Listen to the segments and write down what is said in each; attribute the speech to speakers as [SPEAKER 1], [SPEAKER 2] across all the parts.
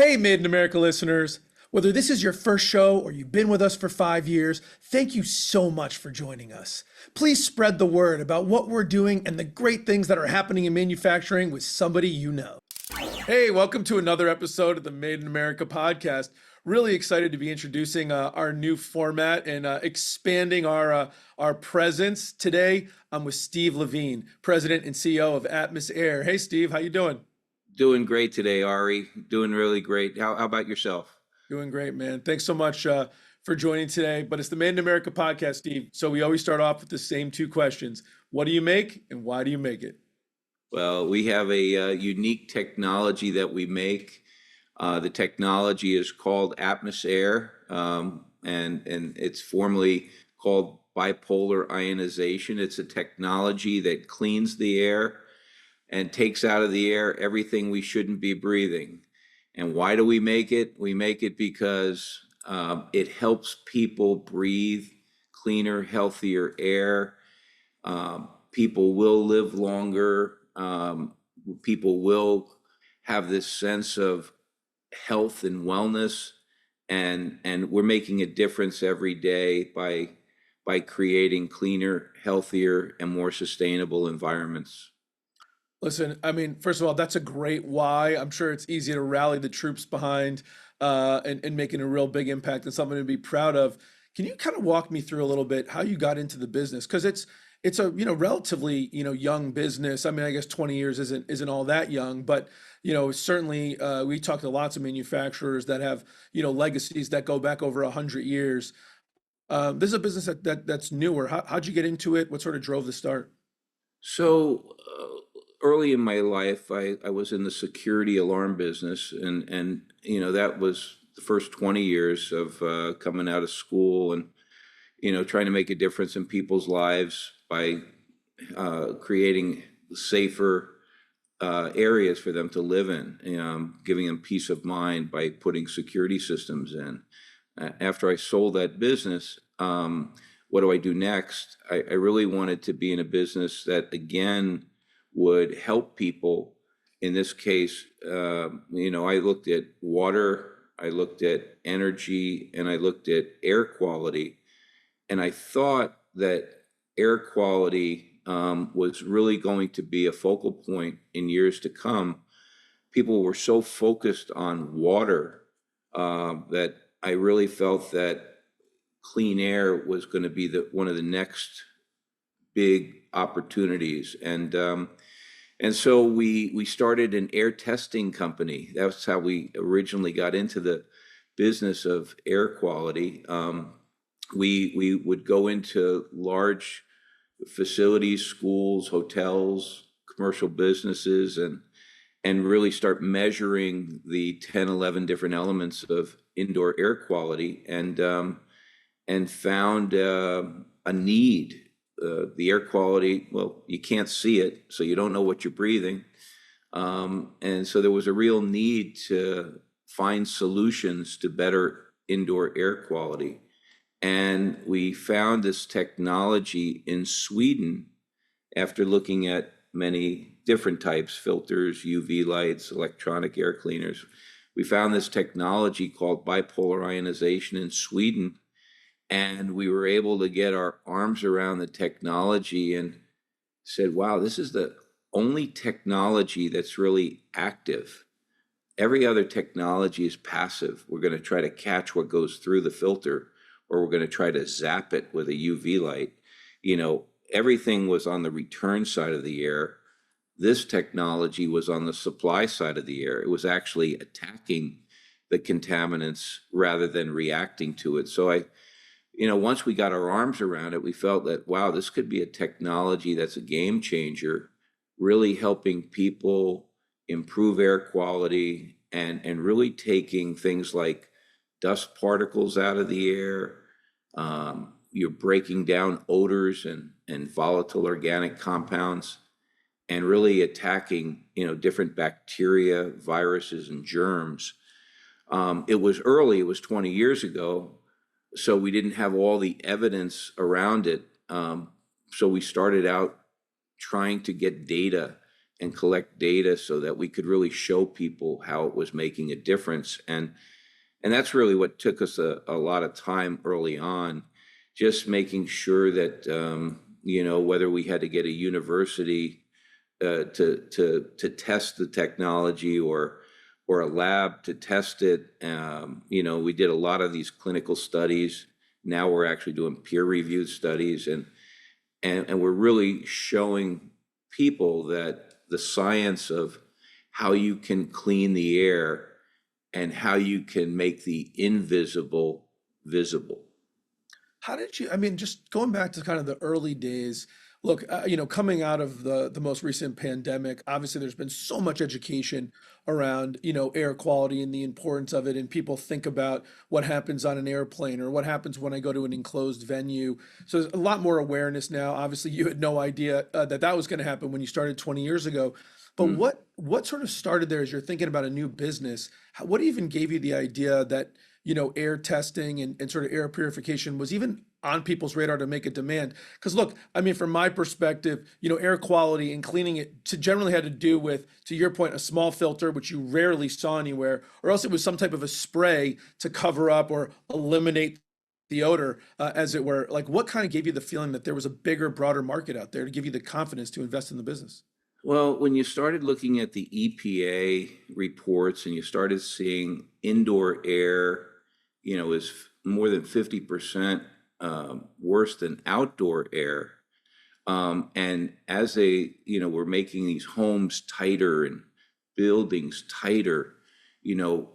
[SPEAKER 1] Hey, Made in America listeners. Whether this is your first show or you've been with us for 5 years, thank you so much for joining us. Please spread the word about what we're doing and the great things that are happening in manufacturing with somebody you know. Hey, welcome to another episode of the Made in America podcast. Really excited to be introducing our new format and expanding our presence. Today, I'm with Steve Levine, President and CEO of AtmosAir. Hey, Steve, how you doing?
[SPEAKER 2] Doing great today, Ari. Doing really great. How about yourself?
[SPEAKER 1] Doing great, man. Thanks so much for joining today. But it's the Made in America podcast, Steve. So we always start off with the same two questions. What do you make and why do you make it?
[SPEAKER 2] Well, we have a unique technology that we make. The technology is called AtmosAir, and it's formally called bipolar ionization. It's a technology that cleans the air and takes out of the air everything we shouldn't be breathing. And why do we make it? We make it because it helps people breathe cleaner, healthier air. People will live longer. People will have this sense of health and wellness, and we're making a difference every day by creating cleaner, healthier, and more sustainable environments.
[SPEAKER 1] Listen, I mean, first of all, that's a great why. I'm sure it's easy to rally the troops behind and making a real big impact and something to be proud of. Can you kind of walk me through a little bit how you got into the business? Because it's a relatively young business. I mean, I guess 20 years isn't all that young, but certainly we talk to lots of manufacturers that have legacies that go back over 100 years. This is a business that's newer. How'd you get into it? What sort of drove the start?
[SPEAKER 2] So early in my life, I was in the security alarm business, and that was the first 20 years of coming out of school and trying to make a difference in people's lives by creating safer areas for them to live in, giving them peace of mind by putting security systems in. After I sold that business, what do I do next? I really wanted to be in a business that, again, would help people. In this case, I looked at water, I looked at energy, and I looked at air quality. And I thought that air quality was really going to be a focal point in years to come. People were so focused on water that I really felt that clean air was going to be one of the next big opportunities. And so we started an air testing company. That's how we originally got into the business of air quality. We would go into large facilities, schools, hotels, commercial businesses, and really start measuring the 10, 11 different elements of indoor air quality, and found a need. The air quality, well, you can't see it, so you don't know what you're breathing. And so there was a real need to find solutions to better indoor air quality. And we found this technology in Sweden after looking at many different types, filters, UV lights, electronic air cleaners. We found this technology called bipolar ionization in Sweden, and we were able to get our arms around the technology and said, wow, this is the only technology that's really active. Every other technology is passive. We're going to try to catch what goes through the filter, or we're going to try to zap it with a UV light. Everything was on the return side of the air. This technology was on the supply side of the air. It was actually attacking the contaminants rather than reacting to it. So once we got our arms around it, we felt that, wow, this could be a technology that's a game changer, really helping people improve air quality and really taking things like dust particles out of the air. You're breaking down odors and volatile organic compounds, and really attacking, different bacteria, viruses, and germs. It was early, it was 20 years ago, so we didn't have all the evidence around it. So we started out trying to get data and collect data so that we could really show people how it was making a difference. And that's really what took us a lot of time early on, just making sure that, whether we had to get a university to test the technology or a lab to test it. We did a lot of these clinical studies. Now we're actually doing peer-reviewed studies, and we're really showing people that the science of how you can clean the air and how you can make the invisible visible.
[SPEAKER 1] How did you, I mean, just going back to kind of the early days, look, coming out of the most recent pandemic, obviously there's been so much education around, air quality and the importance of it. And people think about what happens on an airplane or what happens when I go to an enclosed venue. So there's a lot more awareness now. Obviously, you had no idea that that was going to happen when you started 20 years ago. But
[SPEAKER 2] Mm.
[SPEAKER 1] what sort of started there as you're thinking about a new business? What even gave you the idea that air testing and sort of air purification was even on people's radar to make a demand? Because look, I mean, from my perspective, air quality and cleaning it to generally had to do with, to your point, a small filter, which you rarely saw anywhere, or else it was some type of a spray to cover up or eliminate the odor, as it were. Like, what kind of gave you the feeling that there was a bigger, broader market out there to give you the confidence to invest in the business?
[SPEAKER 2] Well, when you started looking at the EPA reports and you started seeing indoor air, is more than 50% worse than outdoor air. And as we're making these homes tighter and buildings tighter,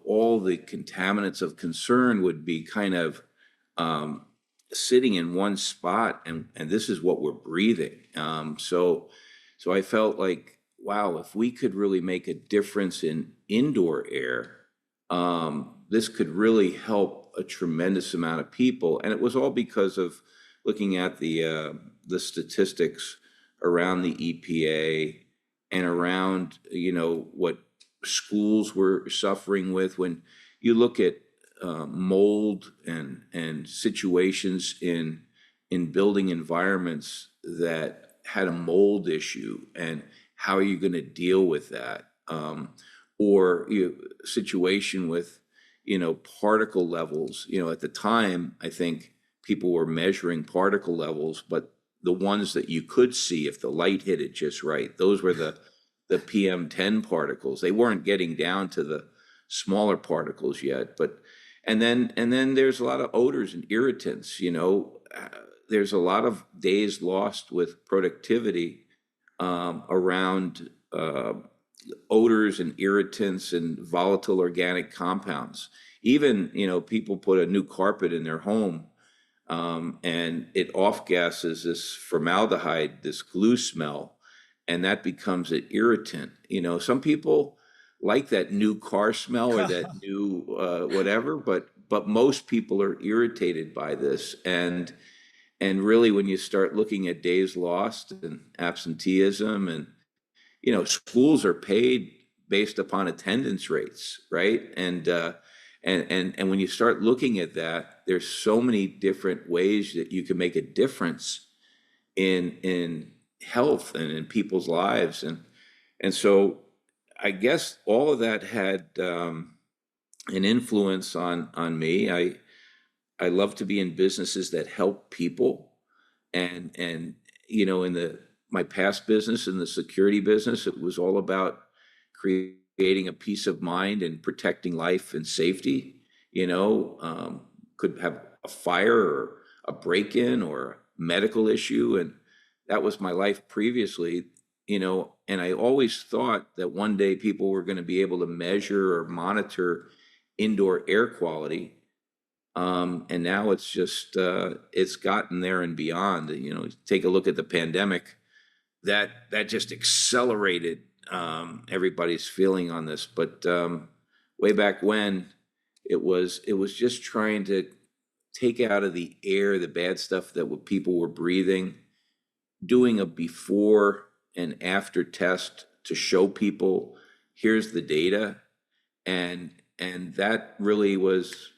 [SPEAKER 2] all the contaminants of concern would be kind of um, sitting in one spot, and this is what we're breathing. So I felt like, wow, if we could really make a difference in indoor air, this could really help a tremendous amount of people. And it was all because of looking at the statistics around the EPA and around, what schools were suffering with. When you look at mold and situations in building environments that had a mold issue, and how are you going to deal with that? Or situation with particle levels. At the time, I think people were measuring particle levels, but the ones that you could see if the light hit it just right, those were the PM10 particles. They weren't getting down to the smaller particles yet. But and then there's a lot of odors and irritants. There's a lot of days lost with productivity around odors and irritants and volatile organic compounds. Even, people put a new carpet in their home, and it off gases this formaldehyde, this glue smell, and that becomes an irritant. Some people like that new car smell or that new whatever, but most people are irritated by this. And really, when you start looking at days lost and absenteeism, and schools are paid based upon attendance rates, right? And when you start looking at that, there's so many different ways that you can make a difference in health and in people's lives. And so I guess all of that had an influence on me. I love to be in businesses that help people, and in the my past business, in the security business, it was all about creating a peace of mind and protecting life and safety. Could have a fire or a break-in or a medical issue, and that was my life previously. And I always thought that one day people were going to be able to measure or monitor indoor air quality. And now it's just it's gotten there and beyond. Take a look at the pandemic. That just accelerated everybody's feeling on this. But way back when, it was just trying to take out of the air the bad stuff that people were breathing, doing a before and after test to show people here's the data, and that really was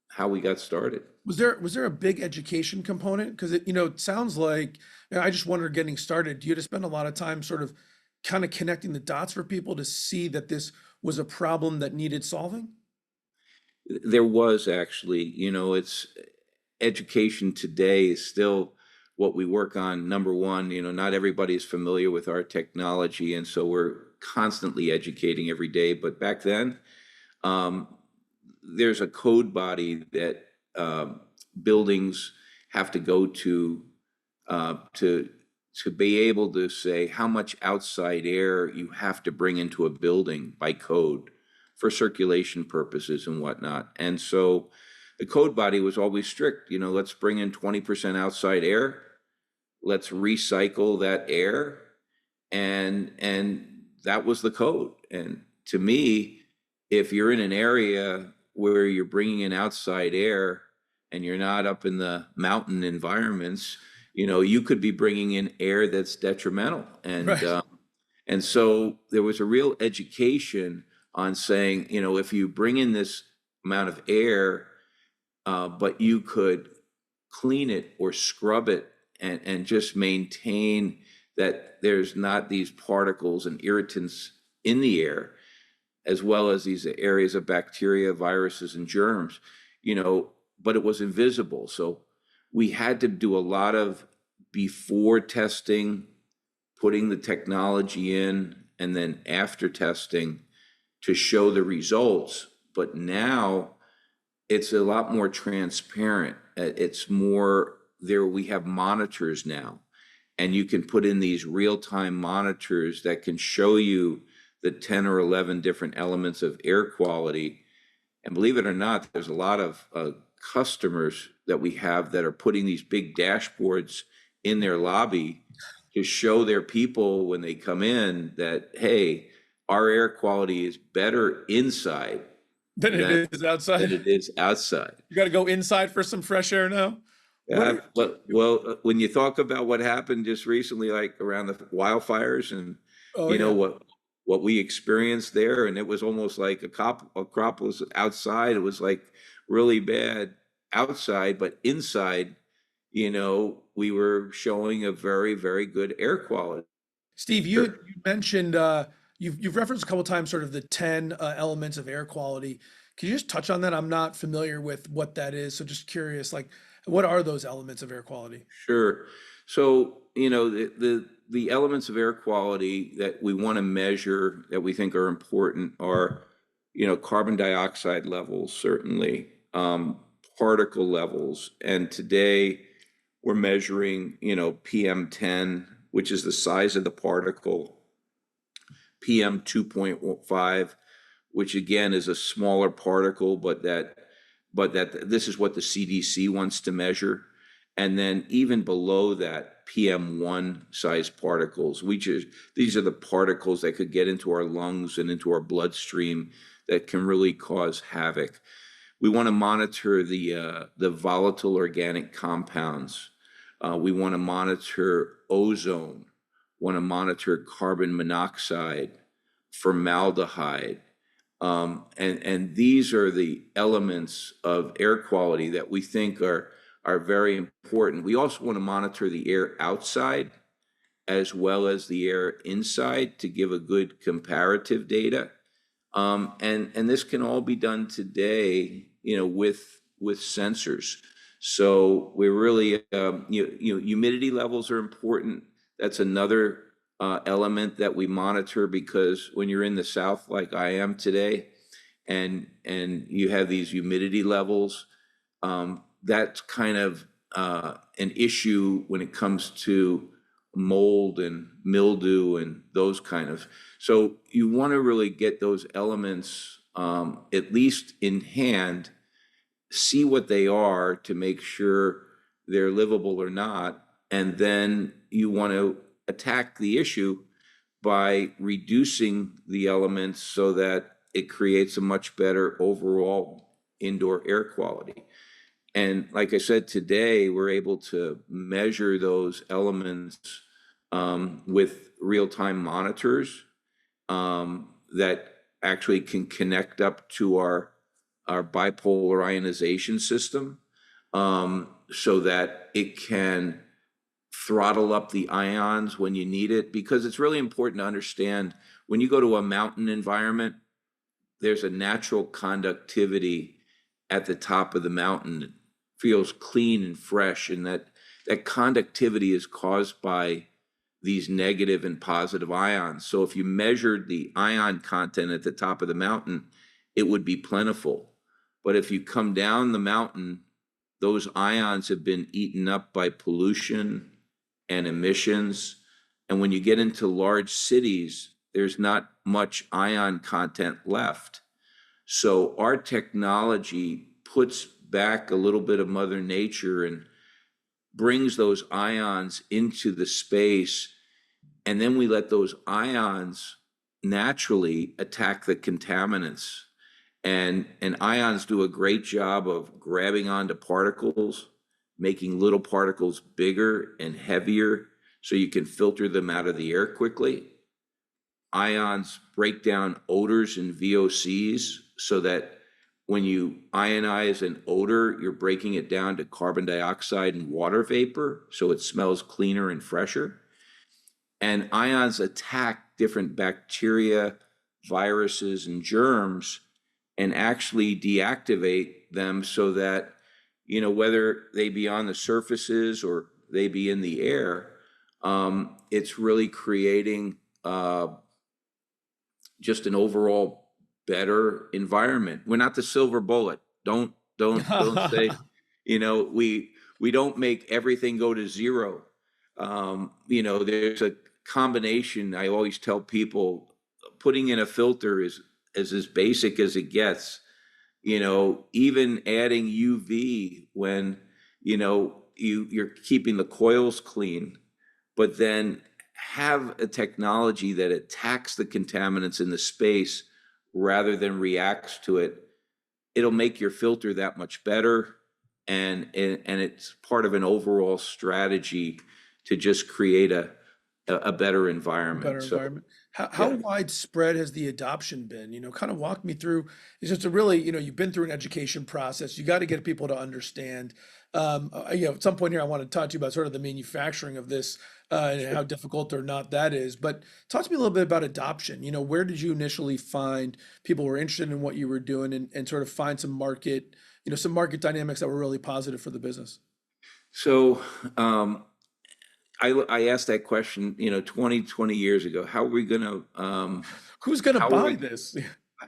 [SPEAKER 2] how we got started.
[SPEAKER 1] Was there a big education component? Because it sounds like, I just wonder, getting started, do you have to spend a lot of time sort of kind of connecting the dots for people to see that this was a problem that needed solving?
[SPEAKER 2] There was actually, it's education today is still what we work on. Number one, not everybody is familiar with our technology, and so we're constantly educating every day. But back then, um, there's a code body that buildings have to go to uh, to to be able to say how much outside air you have to bring into a building by code for circulation purposes and whatnot. And so the code body was always strict. Let's bring in 20% outside air. Let's recycle that air, and that was the code. And to me, if you're in an area where you're bringing in outside air and you're not up in the mountain environments, you could be bringing in air that's detrimental. and
[SPEAKER 1] Right.
[SPEAKER 2] um, and so there was a real education on saying, if you bring in this amount of air, but you could clean it or scrub it, and just maintain that there's not these particles and irritants in the air, as well as these areas of bacteria, viruses, and germs, but it was invisible. So we had to do a lot of before testing, putting the technology in, and then after testing to show the results. But now it's a lot more transparent. It's more there. We have monitors now, and you can put in these real-time monitors that can show you the 10 or 11 different elements of air quality. And believe it or not, there's a lot of customers that we have that are putting these big dashboards in their lobby to show their people when they come in that, hey, our air quality is better inside
[SPEAKER 1] Than it
[SPEAKER 2] than
[SPEAKER 1] is outside.
[SPEAKER 2] it is outside.
[SPEAKER 1] You got to go inside for some fresh air now. What
[SPEAKER 2] Yeah,
[SPEAKER 1] are
[SPEAKER 2] when you talk about what happened just recently, like around the wildfires, and
[SPEAKER 1] Oh
[SPEAKER 2] you know
[SPEAKER 1] yeah.
[SPEAKER 2] what we experienced there, and it was almost like a crop was outside. It was like really bad outside, but inside, we were showing a very, very good air quality.
[SPEAKER 1] Steve, you
[SPEAKER 2] Sure.
[SPEAKER 1] you mentioned you've referenced a couple times sort of the 10 elements of air quality. Can you just touch on that? I'm not familiar with what that is, so just curious, like what are those elements of air quality?
[SPEAKER 2] Sure. So, the elements of air quality that we want to measure that we think are important are, carbon dioxide levels, certainly, particle levels. And today we're measuring, PM10, which is the size of the particle, PM 2.5, which again is a smaller particle, but that this is what the CDC wants to measure. And then even below that, PM1 size particles, these are the particles that could get into our lungs and into our bloodstream that can really cause havoc. We want to monitor the volatile organic compounds. We want to monitor ozone, want to monitor carbon monoxide, formaldehyde. And these are the elements of air quality that we think are very important. We also want to monitor the air outside as well as the air inside to give a good comparative data. And this can all be done today, with sensors. So we're really, humidity levels are important. That's another element that we monitor, because when you're in the South, like I am today, and you have these humidity levels, that's kind of an issue when it comes to mold and mildew and those kind of. So you want to really get those elements at least in hand, see what they are to make sure they're livable or not, and then you want to attack the issue by reducing the elements so that it creates a much better overall indoor air quality. And like I said, today we're able to measure those elements with real-time monitors that actually can connect up to our bipolar ionization system, so that it can throttle up the ions when you need it, because it's really important to understand when you go to a mountain environment, there's a natural conductivity at the top of the mountain that feels clean and fresh, and that conductivity is caused by these negative and positive ions. So if you measured the ion content at the top of the mountain, it would be plentiful. But if you come down the mountain, those ions have been eaten up by pollution and emissions. And when you get into large cities, there's not much ion content left. So our technology puts back a little bit of Mother Nature and brings those ions into the space. And then we let those ions naturally attack the contaminants. And ions do a great job of grabbing onto particles, making little particles bigger and heavier so you can filter them out of the air quickly. Ions break down odors and VOCs so that when you ionize an odor, you're breaking it down to carbon dioxide and water vapor, so it smells cleaner and fresher. And ions attack different bacteria, viruses, and germs and actually deactivate them so that, whether they be on the surfaces or they be in the air, it's really creating just an overall better environment. We're not the silver bullet. Don't say, we don't make everything go to zero. There's a combination. I always tell people putting in a filter is as basic as it gets. Even adding UV when you're keeping the coils clean, but then have a technology that attacks the contaminants in the space rather than reacts to it. It'll make your filter that much better, and it's part of an overall strategy to just create a better environment.
[SPEAKER 1] Better
[SPEAKER 2] So
[SPEAKER 1] environment. How
[SPEAKER 2] yeah.
[SPEAKER 1] widespread has the adoption been? Kind of walk me through. It's just a really, you've been through an education process. You got to get people to understand. At some point here, I want to talk to you about sort of the manufacturing of this and how difficult or not that is. But talk to me a little bit about adoption. Where did you initially find people were interested in what you were doing and sort of find some market dynamics that were really positive for the business?
[SPEAKER 2] So I asked that question, 20 years ago.
[SPEAKER 1] Who's going to
[SPEAKER 2] How are
[SPEAKER 1] buy
[SPEAKER 2] we
[SPEAKER 1] this?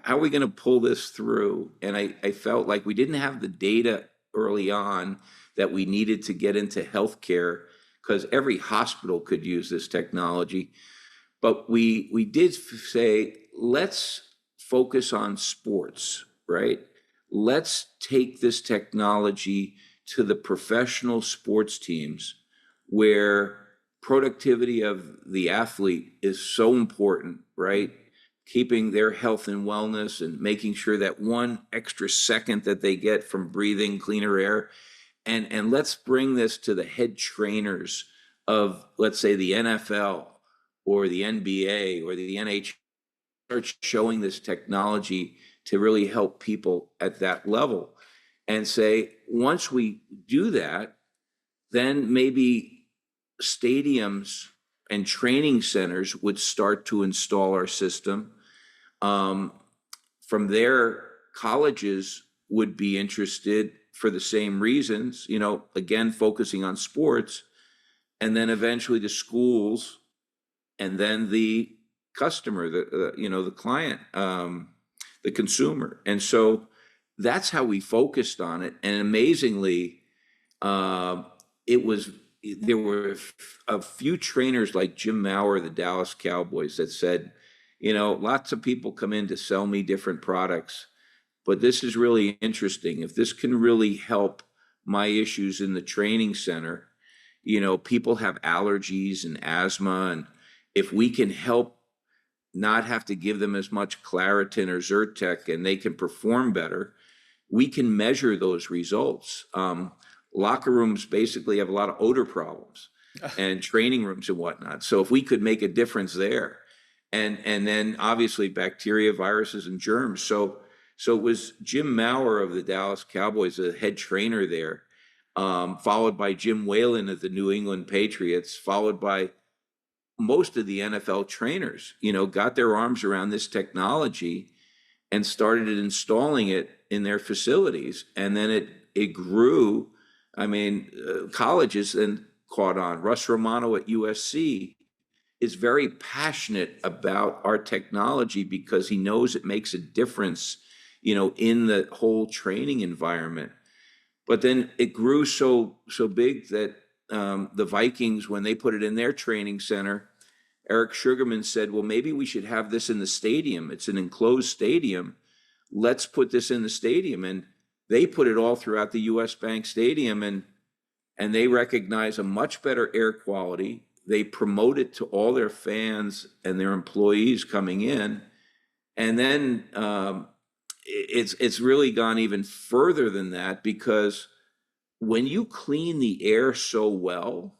[SPEAKER 2] how are we going to pull this through? And I felt like we didn't have the data early on that we needed to get into healthcare, because every hospital could use this technology. But we did say, let's focus on sports, right? Let's take this technology to the professional sports teams where productivity of the athlete is so important, right? Keeping their health and wellness and making sure that one extra second that they get from breathing cleaner air. And let's bring this to the head trainers of, let's say, the NFL or the NBA or the NHL. Start showing this technology to really help people at that level, and say, once we do that, then maybe stadiums and training centers would start to install our system. Um, from there, colleges would be interested for the same reasons, again, focusing on sports, and then eventually the schools, and then the customer, the client, the consumer. And so that's how we focused on it. And amazingly, uh, it was there were a few trainers like Jim Maurer, the Dallas Cowboys, that said, lots of people come in to sell me different products, but this is really interesting. If this can really help my issues in the training center, people have allergies and asthma, and if we can help not have to give them as much Claritin or Zyrtec and they can perform better, we can measure those results. Locker rooms basically have a lot of odor problems, and training rooms and whatnot. So if we could make a difference there, and then obviously bacteria, viruses, and germs. So it was Jim Maurer of the Dallas Cowboys, the head trainer there. followed by Jim Whalen of the New England Patriots, followed by most of the NFL trainers, got their arms around this technology and started installing it in their facilities. And then it grew. I mean, colleges then caught on. Russ Romano at USC is very passionate about our technology because he knows it makes a difference, in the whole training environment. But then it grew so big that the Vikings, when they put it in their training center, Eric Sugarman said, "Well, maybe we should have this in the stadium. It's an enclosed stadium. Let's put this in the stadium." And they put it all throughout the US Bank Stadium, and they recognize a much better air quality. They promote it to all their fans and their employees coming in. And then it's really gone even further than that, because when you clean the air so well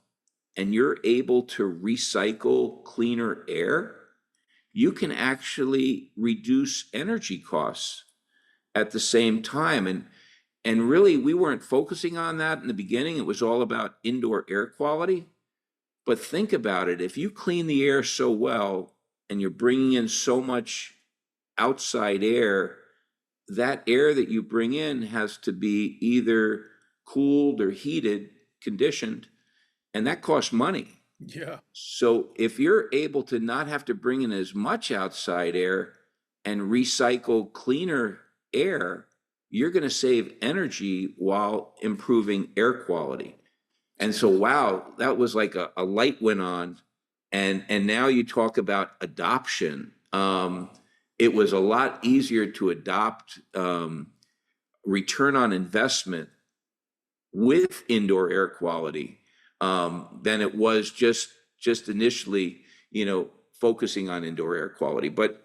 [SPEAKER 2] and you're able to recycle cleaner air, you can actually reduce energy costs at the same time. And really, we weren't focusing on that in the beginning. It was all about indoor air quality. But think about it. If you clean the air so well and you're bringing in so much outside air, that air that you bring in has to be either cooled or heated, conditioned, and that costs money.
[SPEAKER 1] Yeah.
[SPEAKER 2] So if you're able to not have to bring in as much outside air and recycle cleaner air, you're going to save energy while improving air quality. And so, wow, that was like a light went on. And now you talk about adoption. It was a lot easier to adopt return on investment with indoor air quality than it was just initially, focusing on indoor air quality. But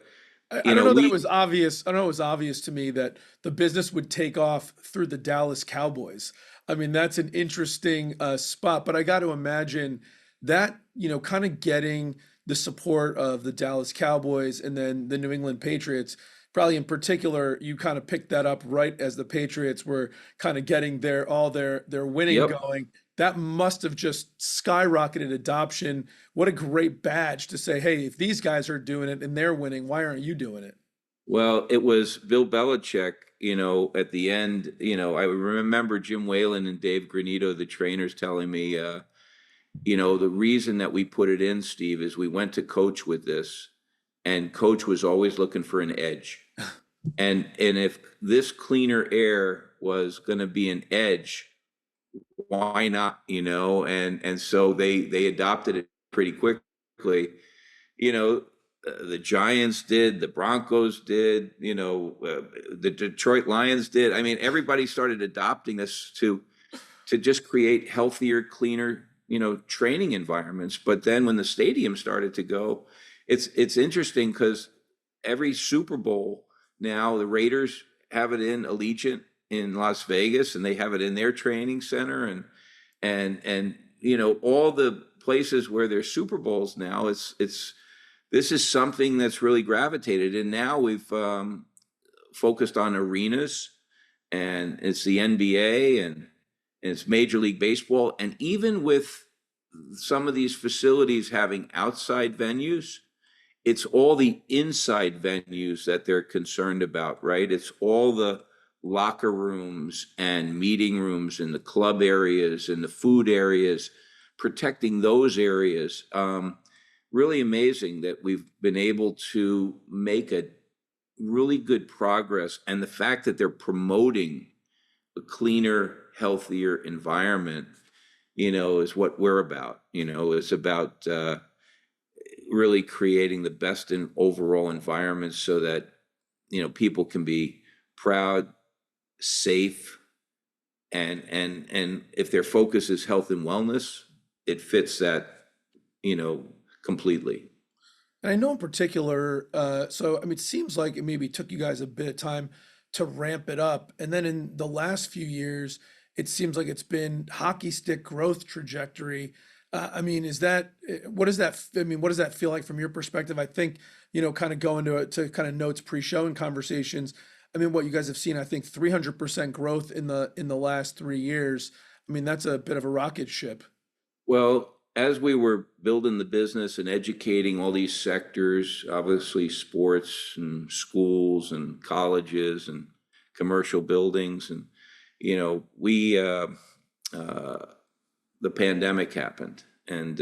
[SPEAKER 1] I don't know that it was
[SPEAKER 2] we
[SPEAKER 1] obvious. I don't know it was obvious to me that the business would take off through the Dallas Cowboys. I mean, that's an interesting spot, but I got to imagine that, kind of getting the support of the Dallas Cowboys and then the New England Patriots, probably in particular, you kind of picked that up right as the Patriots were kind of getting their winning
[SPEAKER 2] yep.
[SPEAKER 1] going. That must have just skyrocketed adoption. What a great badge to say, hey, if these guys are doing it and they're winning, why aren't you doing it?
[SPEAKER 2] Well, it was Bill Belichick, at the end. I remember Jim Whalen and Dave Granito, the trainers, telling me, the reason that we put it in, Steve, is we went to coach with this, and coach was always looking for an edge. And if this cleaner air was going to be an edge, why not? And so they adopted it pretty quickly. You know, the Giants did, the Broncos did, the Detroit Lions did. I mean, everybody started adopting this to just create healthier, cleaner, training environments. But then when the stadium started to go, it's interesting because every Super Bowl now the Raiders have it in Allegiant in Las Vegas, and they have it in their training center, and all the places where there's Super Bowls now. It's this is something that's really gravitated, and now we've focused on arenas, and it's the NBA, and it's Major League Baseball, and even with some of these facilities having outside venues, it's all the inside venues that they're concerned about, right? It's all the locker rooms and meeting rooms and the club areas and the food areas, protecting those areas. Really amazing that we've been able to make a really good progress. And the fact that they're promoting a cleaner, healthier environment, is what we're about. It's about really creating the best in overall environment so that, people can be proud, safe, and if their focus is health and wellness, it fits that, completely.
[SPEAKER 1] And I know in particular, so I mean, it seems like it maybe took you guys a bit of time to ramp it up. And then in the last few years, it seems like it's been hockey stick growth trajectory. I mean, what does I mean, what does that feel like from your perspective? I think, kind of going to kind of notes pre-show and conversations. I mean, what you guys have seen, I think 300% growth in the last 3 years. I mean, that's a bit of a rocket ship.
[SPEAKER 2] Well, as we were building the business and educating all these sectors, obviously sports and schools and colleges and commercial buildings, and we uh, the pandemic happened, and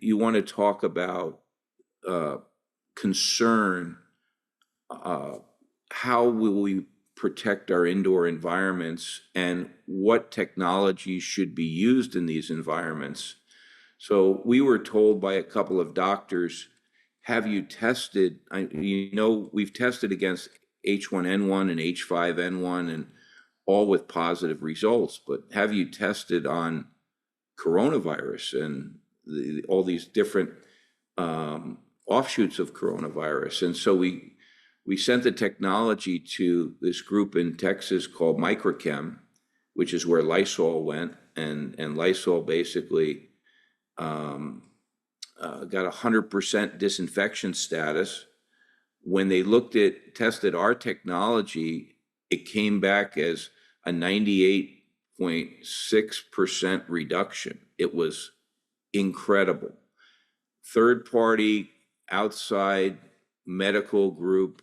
[SPEAKER 2] you want to talk about uh, concern. Uh, how will we protect our indoor environments and what technology should be used in these environments? So we were told by a couple of doctors, have you tested, we've tested against H1N1 and H5N1 and all with positive results, but have you tested on coronavirus and all these different um, offshoots of coronavirus? And so we sent the technology to this group in Texas called Microchem, which is where Lysol went, and Lysol basically um, got 100% disinfection status. When they tested our technology, it came back as a 98.6% reduction. It was incredible. Third party outside medical group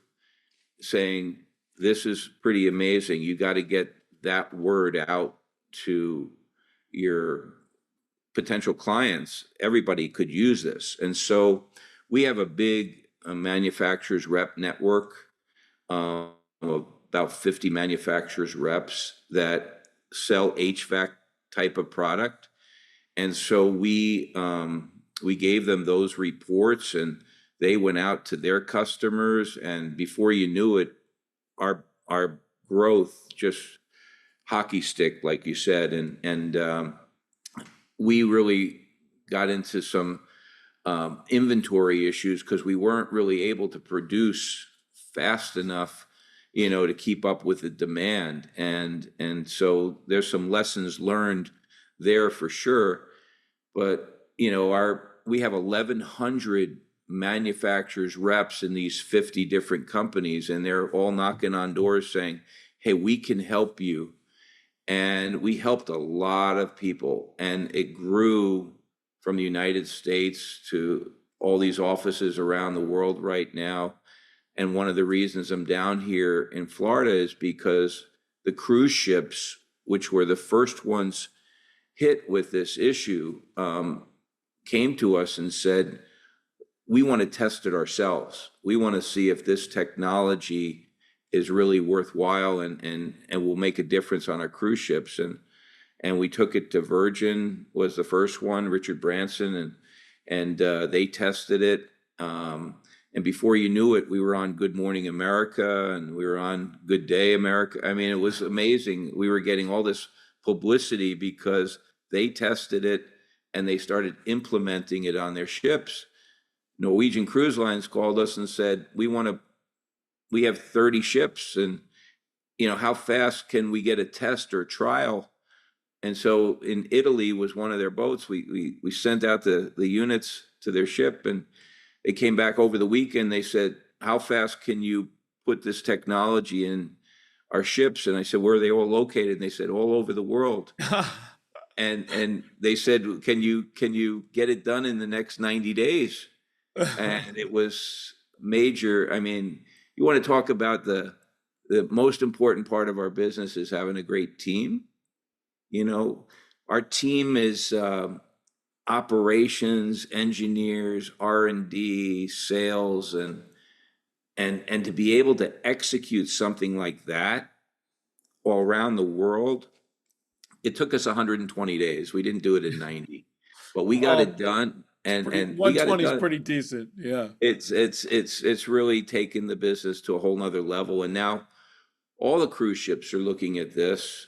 [SPEAKER 2] saying, this is pretty amazing. You got to get that word out to your potential clients. Everybody could use this. And so we have a big manufacturers rep network, uh, about 50 manufacturers reps that sell HVAC type of product. And so we gave them those reports, and they went out to their customers, and before you knew it, our growth just hockey stick, like you said, and we really got into some inventory issues because we weren't really able to produce fast enough, to keep up with the demand, and so there's some lessons learned there for sure. But we have 1,100 manufacturers reps in these 50 different companies, and they're all knocking on doors saying, hey, we can help you. And we helped a lot of people, and it grew from the United States to all these offices around the world right now. And one of the reasons I'm down here in Florida is because the cruise ships, which were the first ones hit with this issue, came to us and said, we want to test it ourselves. We want to see if this technology is really worthwhile and will make a difference on our cruise ships. And we took it to Virgin, was the first one, Richard Branson, and they tested it. And before you knew it, we were on Good Morning America, and we were on Good Day America. I mean, it was amazing. We were getting all this publicity because they tested it and they started implementing it on their ships. Norwegian Cruise Lines called us and said, we have 30 ships, and how fast can we get a test or trial? And so in Italy was one of their boats. We sent out the units to their ship, and they came back over the weekend. They said, how fast can you put this technology in our ships? And I said, where are they all located? And they said, all over the world. And they said, can you get it done in the next 90 days? And it was major. I mean, you want to talk about the most important part of our business is having a great team. Our team is operations, engineers, R&D, sales, and to be able to execute something like that all around the world. It took us 120 days. We didn't do it in 90, but we got it
[SPEAKER 1] Well,
[SPEAKER 2] done, and we got it
[SPEAKER 1] 120 is
[SPEAKER 2] done.
[SPEAKER 1] pretty decent. Yeah.
[SPEAKER 2] It's really taken the business to a whole nother level, and now all the cruise ships are looking at this.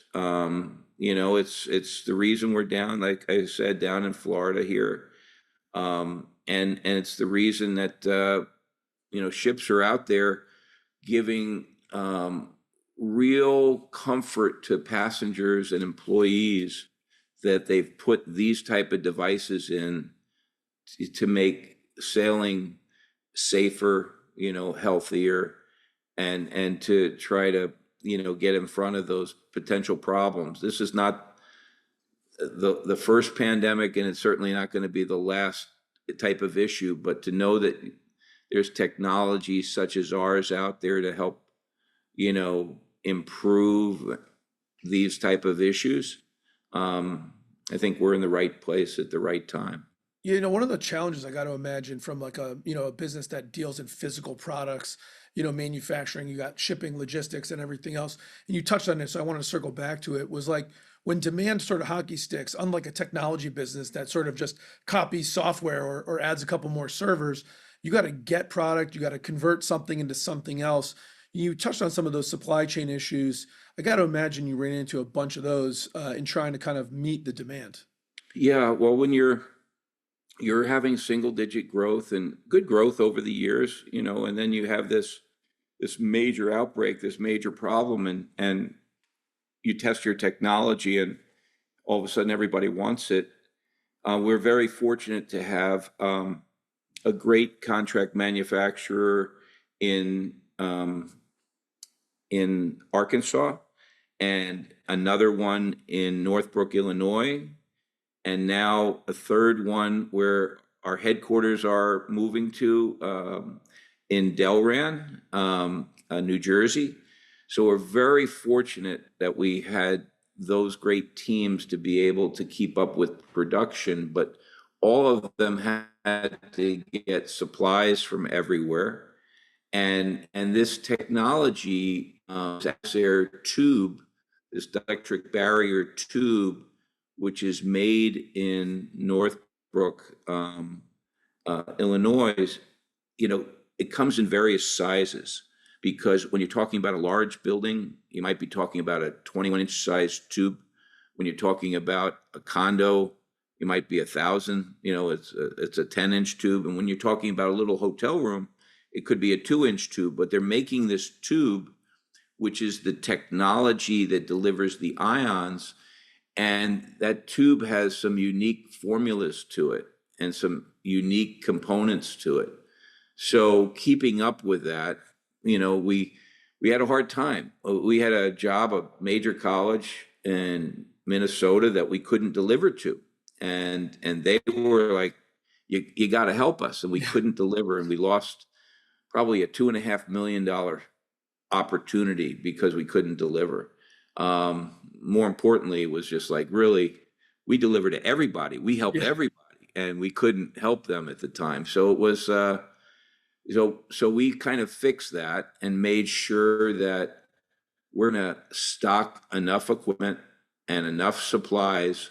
[SPEAKER 2] It's the reason we're down, like I said, down in Florida here, and it's the reason that ships are out there giving real comfort to passengers and employees that they've put these type of devices in to make sailing safer, healthier, and to try to get in front of those potential problems. This is not the first pandemic, and it's certainly not going to be the last type of issue, but to know that there's technology such as ours out there to help, improve these type of issues. I think we're in the right place at the right time.
[SPEAKER 1] One of the challenges I got to imagine from like a business that deals in physical products, manufacturing, you got shipping, logistics, and everything else. And you touched on this, so I want to circle back to it, was like when demand sort of hockey sticks, unlike a technology business that sort of just copies software or adds a couple more servers, you got to get product, you got to convert something into something else. You touched on some of those supply chain issues. I got to imagine you ran into a bunch of those in trying to kind of meet the demand.
[SPEAKER 2] Yeah, well, when you're having single digit growth and good growth over the years, and then you have this major outbreak, this major problem, and you test your technology, and all of a sudden everybody wants it. We're very fortunate to have a great contract manufacturer in in Arkansas, and another one in Northbrook, Illinois, and now a third one where our headquarters are moving to in Delran, New Jersey. So we're very fortunate that we had those great teams to be able to keep up with production, but all of them had to get supplies from everywhere. And this technology, AtmosAir tube, this electric barrier tube, which is made in Northbrook, Illinois, you know, it comes in various sizes because when you're talking about a large building, you might be talking about a 21-inch size tube. When you're talking about a condo, it might be 1,000. You know, it's a 10-inch tube, and when you're talking about a little hotel room, it could be a 2-inch tube. But they're making this tube, which is the technology that delivers the ions, and that tube has some unique formulas to it and some unique components to it. So keeping up with that, you know, we had a hard time. We had a job, a major college in Minnesota that we couldn't deliver to, and they were like, "You got to help us," and we couldn't deliver, and we lost probably a $2.5 million opportunity because we couldn't deliver. More importantly, it was just like really, we delivered to everybody. We helped
[SPEAKER 1] Yeah.
[SPEAKER 2] everybody, and we couldn't help them at the time. So it was. So we kind of fixed that and made sure that we're gonna stock enough equipment and enough supplies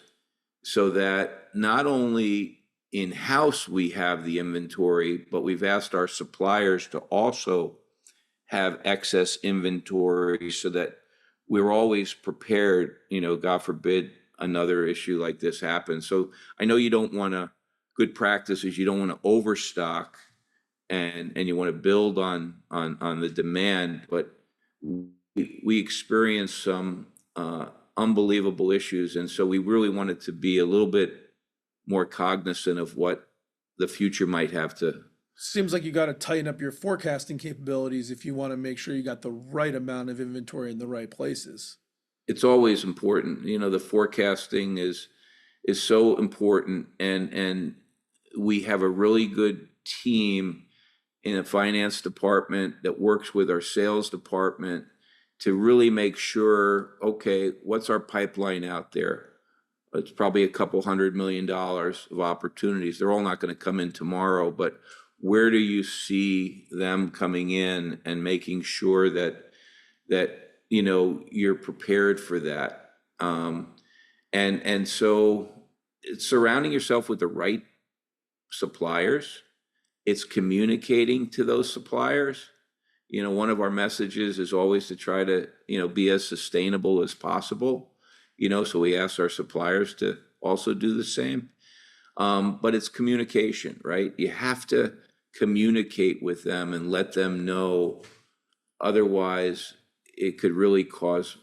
[SPEAKER 2] so that not only in-house we have the inventory, but we've asked our suppliers to also have excess inventory so that we're always prepared, you know, God forbid another issue like this happens. So I know you don't want to, good practices, you don't want to overstock and you want to build on the demand, but we experienced some unbelievable issues, and so we really wanted to be a little bit more cognizant of what the future might have to.
[SPEAKER 1] Seems like you got to tighten up your forecasting capabilities if you want to make sure you got the right amount of inventory in the right places.
[SPEAKER 2] It's always important, you know, the forecasting is so important, and we have a really good team in a finance department that works with our sales department to really make sure, okay, what's our pipeline out there? It's probably a couple $100 million of opportunities. They're all not going to come in tomorrow, but where do you see them coming in and making sure that you know you're prepared for that? And so it's surrounding yourself with the right suppliers. It's communicating to those suppliers. You know, one of our messages is always to try to, you know, be as sustainable as possible. You know, so we ask our suppliers to also do the same. But it's communication, right? You have to communicate with them and let them know. Otherwise, it could really cause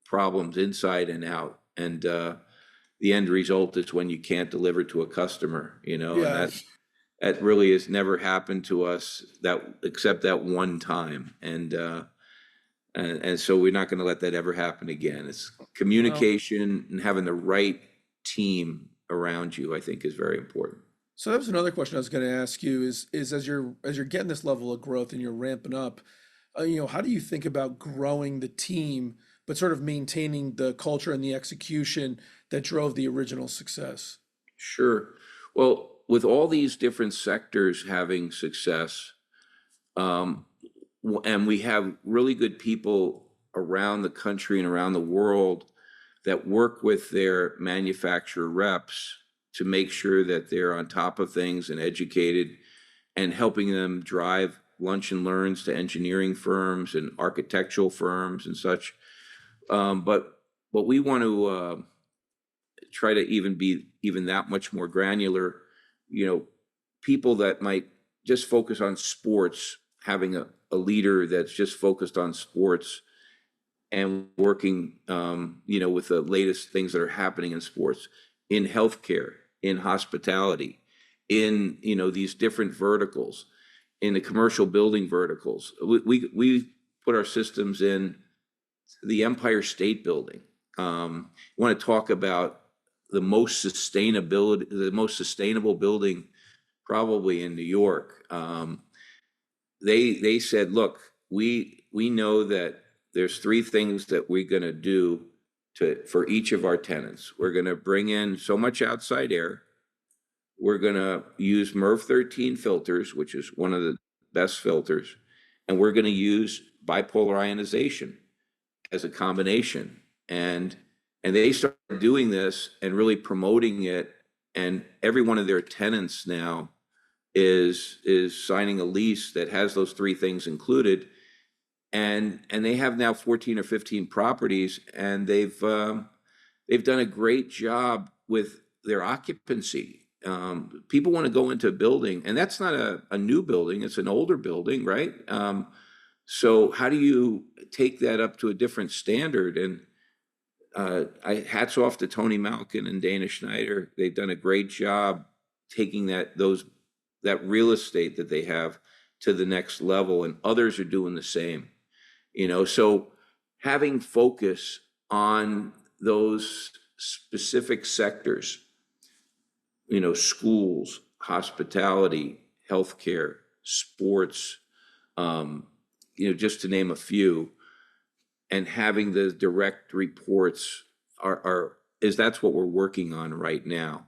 [SPEAKER 2] problems inside and out. And the end result is when you can't deliver to a customer, you know, and
[SPEAKER 1] Yeah.
[SPEAKER 2] that really has never happened to us that except that one time. And And so we're not going to let that ever happen again. It's
[SPEAKER 1] Well,
[SPEAKER 2] communication and having the right team around you, I think, is very important.
[SPEAKER 1] so that was another question I was going to ask you is as you're getting this level of growth and you're ramping up, how do you think about growing the team, but sort of maintaining the culture and the execution that drove the original success?
[SPEAKER 2] Sure. Well, with all these different sectors having success, um, and we have really good people around the country and around the world that work with their manufacturer reps to make sure that they're on top of things and educated and helping them drive lunch and learns to engineering firms and architectural firms and such. But we want to try to even be even that much more granular. You know, people that might just focus on sports, having a leader that's just focused on sports and working, with the latest things that are happening in sports, in healthcare, in hospitality, in these different verticals, in the commercial building verticals. We put our systems in the Empire State Building. Want to talk about the most sustainable building probably in New York. They said, look, we know that there's three things that we're going to do for each of our tenants. We're going to bring in so much outside air. We're going to use MERV 13 filters, which is one of the best filters, and we're going to use bipolar ionization as a combination. And they started doing this and really promoting it, and every one of their tenants now is signing a lease that has those three things included, and they have now 14 or 15 properties, and they've done a great job with their occupancy. People want to go into a building, and that's not a new building; it's an older building, right? So how do you take that up to a different standard? And I hats off to Tony Malkin and Dana Schneider. They've done a great job taking that real estate that they have to the next level, and others are doing the same. So having focus on those specific sectors, schools, hospitality, healthcare, sports, just to name a few, and having the direct reports are is that's what we're working on right now,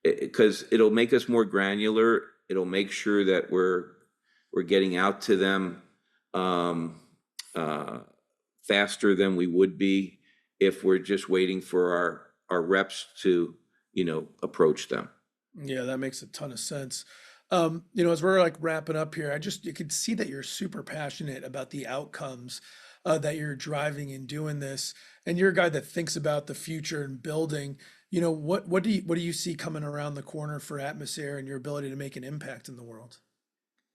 [SPEAKER 2] because it'll make us more granular. It'll make sure that we're getting out to them um, uh, faster than we would be if we're just waiting for our reps to approach them.
[SPEAKER 1] Yeah, that makes a ton of sense. As we're like wrapping up here, you could see that you're super passionate about the outcomes that you're driving in doing this, and you're a guy that thinks about the future and building. What do you see coming around the corner for AtmosAir and your ability to make an impact in the world?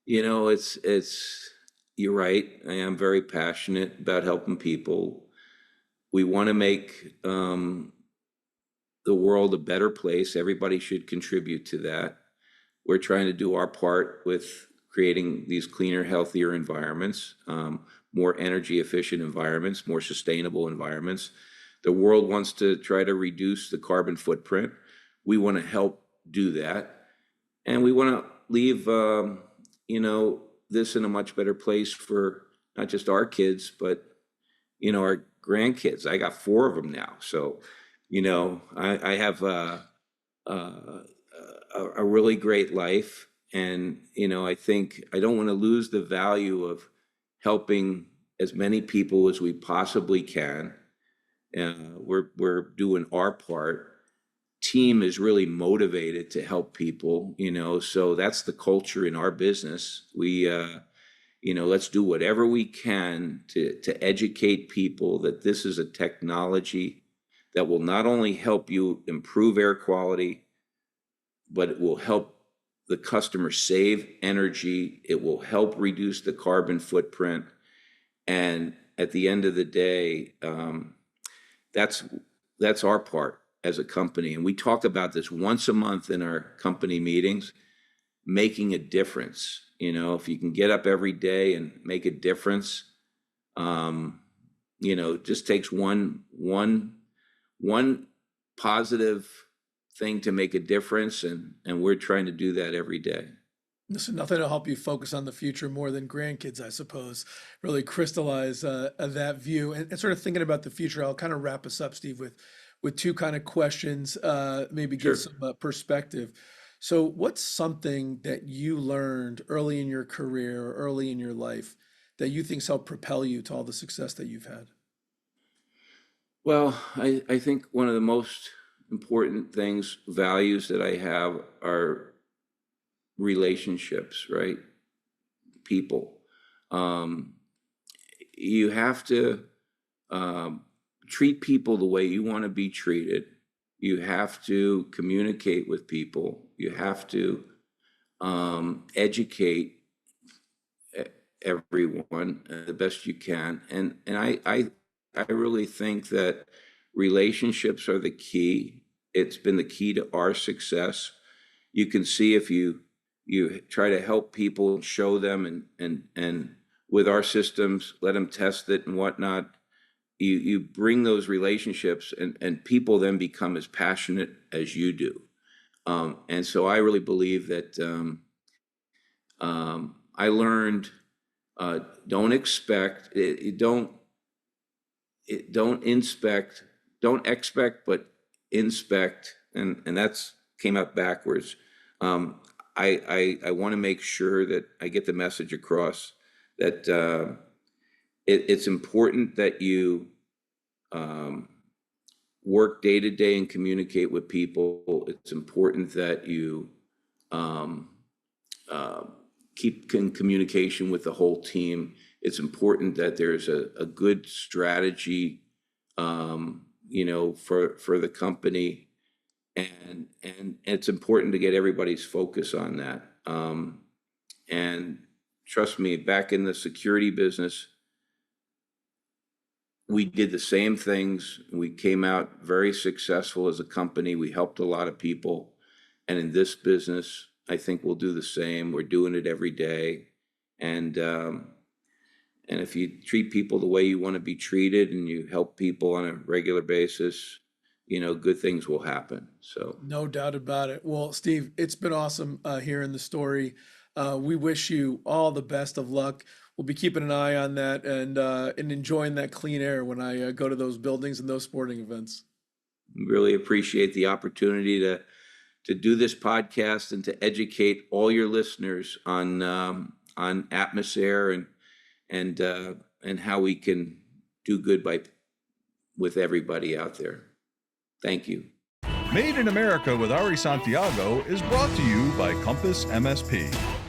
[SPEAKER 2] It's you're right. I am very passionate about helping people. We want to make the world a better place. Everybody should contribute to that. We're trying to do our part with creating these cleaner, healthier environments, more energy efficient environments, more sustainable environments. The world wants to try to reduce the carbon footprint. We want to help do that. And we want to leave, this in a much better place for not just our kids, but, our grandkids. I got four of them now. So, I have a, a really great life. And, I think I don't want to lose the value of helping as many people as we possibly can. We're doing our part. Team is really motivated to help people, so that's the culture in our business. Let's do whatever we can to educate people that this is a technology that will not only help you improve air quality, but it will help the customer save energy. It will help reduce the carbon footprint. And at the end of the day, that's that's our part as a company. And we talk about this once a month in our company meetings, making a difference. If you can get up every day and make a difference, just takes one positive thing to make a difference, and we're trying to do that every day.
[SPEAKER 1] Listen, nothing will help you focus on the future more than grandkids, I suppose. Really crystallize that view and sort of thinking about the future. I'll kind of wrap us up, Steve, with two kind of questions, maybe give
[SPEAKER 2] Sure.
[SPEAKER 1] some perspective. So, what's something that you learned early in your career or early in your life that you think's helped propel you to all the success that you've had?
[SPEAKER 2] Well, I think one of the most important things, values that I have are relationships, right? People. Um, you have to um, treat people the way you want to be treated. You have to communicate with people. You have to educate e- everyone the best you can. And I really think that relationships are the key. It's been the key to our success. You can see if you try to help people and show them, and with our systems, let them test it and whatnot. You bring those relationships, and people then become as passionate as you do. And so I really believe that I learned, uh, don't expect it, don't inspect, don't expect, but inspect, and that's came out backwards. Um, I want to make sure that I get the message across that it's important that you um, work day to day and communicate with people. It's important that you um, uh, keep in communication with the whole team. It's important that there's a good strategy, for the company, and it's important to get everybody's focus on that. And trust me, back in the security business, we did the same things. We came out very successful as a company. We helped a lot of people. And in this business, I think we'll do the same. We're doing it every day. And and if you treat people the way you want to be treated and you help people on a regular basis, good things will happen. So
[SPEAKER 1] No doubt about it. Well, Steve, it's been awesome hearing the story. We wish you all the best of luck. We'll be keeping an eye on that and enjoying that clean air when I go to those buildings and those sporting events.
[SPEAKER 2] really appreciate the opportunity to do this podcast and to educate all your listeners on AtmosAir and how we can do good by with everybody out there. Thank you.
[SPEAKER 3] Made in America with Ari Santiago is brought to you by Compass MSP.